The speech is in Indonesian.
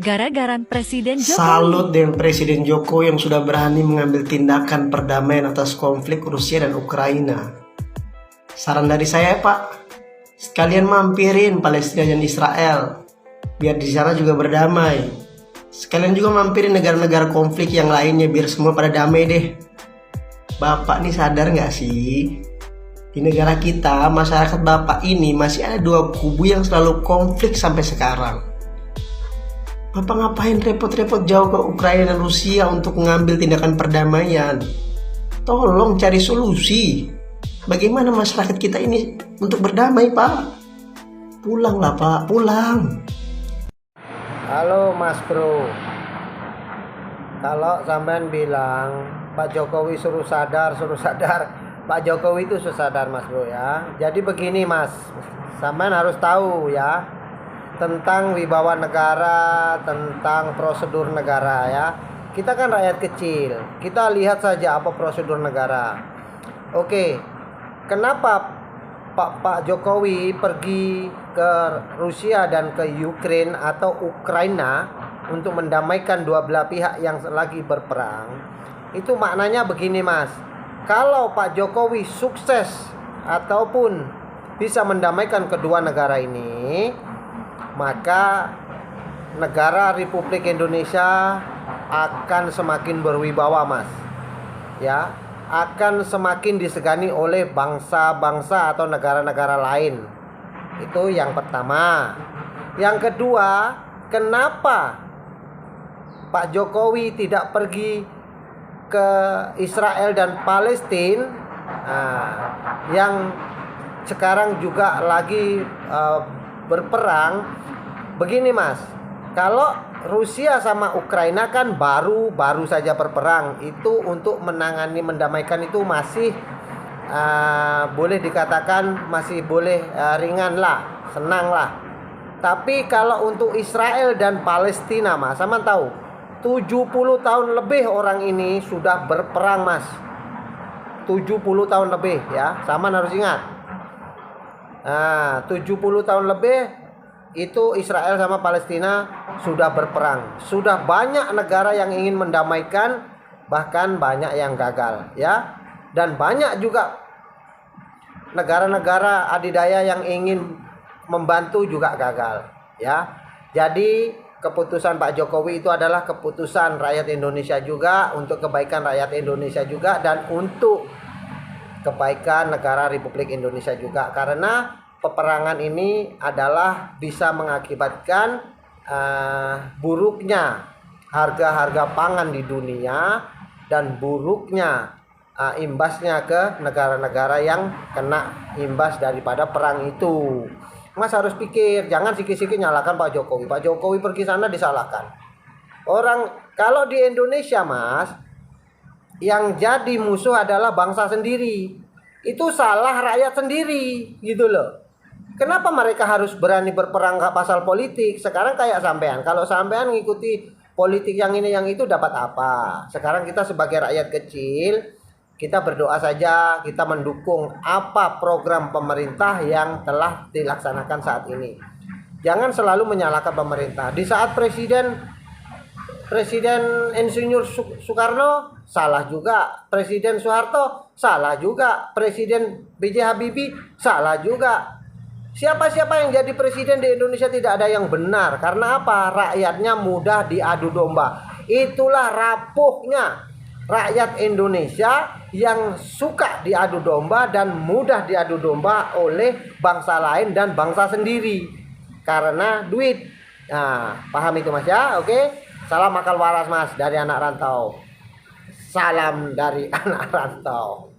Gara-gara Presiden Jokowi. Salut dengan Presiden Jokowi yang sudah berani mengambil tindakan perdamaian atas konflik Rusia dan Ukraina. Saran dari saya, Pak, sekalian mampirin Palestina dan Israel, biar di sana juga berdamai. Sekalian juga mampirin negara-negara konflik yang lainnya, biar semua pada damai deh. Bapak nih sadar nggak sih? Di negara kita, masyarakat Bapak ini masih ada dua kubu yang selalu konflik sampai sekarang. Bapak ngapain repot-repot jauh ke Ukraina dan Rusia untuk mengambil tindakan perdamaian? Tolong cari solusi. Bagaimana masyarakat kita ini untuk berdamai, Pak? Pulanglah, Pak, pulang. Halo Mas Bro, kalau sampean bilang Pak Jokowi suruh sadar, Pak Jokowi itu sadar Mas Bro ya. Jadi begini Mas, sampean harus tahu ya tentang wibawa negara, tentang prosedur negara ya. Kita kan rakyat kecil, kita lihat saja apa prosedur negara. Oke, kenapa Pak Jokowi pergi ke Rusia dan ke Ukraina atau Ukraina untuk mendamaikan dua belah pihak yang lagi berperang? Itu maknanya begini Mas, kalau Pak Jokowi sukses ataupun bisa mendamaikan kedua negara ini, maka negara Republik Indonesia akan semakin berwibawa Mas ya, akan semakin disegani oleh bangsa-bangsa atau negara-negara lain. Itu yang pertama. Yang kedua, kenapa Pak Jokowi tidak pergi ke Israel dan Palestina yang sekarang juga lagi berperang? Begini Mas, kalau Rusia sama Ukraina kan baru saja berperang, itu untuk menangani mendamaikan itu masih boleh dikatakan masih boleh ringan lah, senang lah. Tapi kalau untuk Israel dan Palestina Mas, sama tahu 70 tahun lebih orang ini sudah berperang Mas. 70 tahun lebih ya, sama harus ingat. 70 tahun lebih itu Israel sama Palestina sudah berperang. Sudah banyak negara yang ingin mendamaikan, bahkan banyak yang gagal ya. Dan banyak juga negara-negara adidaya yang ingin membantu juga gagal ya. Jadi keputusan Pak Jokowi itu adalah keputusan rakyat Indonesia juga, untuk kebaikan rakyat Indonesia juga, dan untuk kebaikan negara Republik Indonesia juga. Karena peperangan ini adalah bisa mengakibatkan buruknya harga-harga pangan di dunia dan buruknya imbasnya ke negara-negara yang kena imbas daripada perang itu. Mas harus pikir, jangan sikit-sikit nyalakan Pak Jokowi. Pak Jokowi pergi sana disalahkan. Orang kalau di Indonesia Mas, yang jadi musuh adalah bangsa sendiri. Itu salah rakyat sendiri gitu loh. Kenapa mereka harus berani berperang ke pasal politik? Sekarang kayak sampean, kalau sampean ngikuti politik yang ini yang itu dapat apa? Sekarang kita sebagai rakyat kecil, kita berdoa saja, kita mendukung apa program pemerintah yang telah dilaksanakan saat ini. Jangan selalu menyalahkan pemerintah. Di saat Presiden Insinyur Soekarno salah juga, Presiden Soeharto salah juga, Presiden B.J. Habibie salah juga. Siapa-siapa yang jadi presiden di Indonesia tidak ada yang benar. Karena apa? Rakyatnya mudah diadu domba. Itulah rapuhnya rakyat Indonesia yang suka diadu domba dan mudah diadu domba oleh bangsa lain dan bangsa sendiri. Karena duit. Nah, paham itu Mas ya? Oke. Salam akal waras Mas dari anak rantau. Salam dari anak rantau.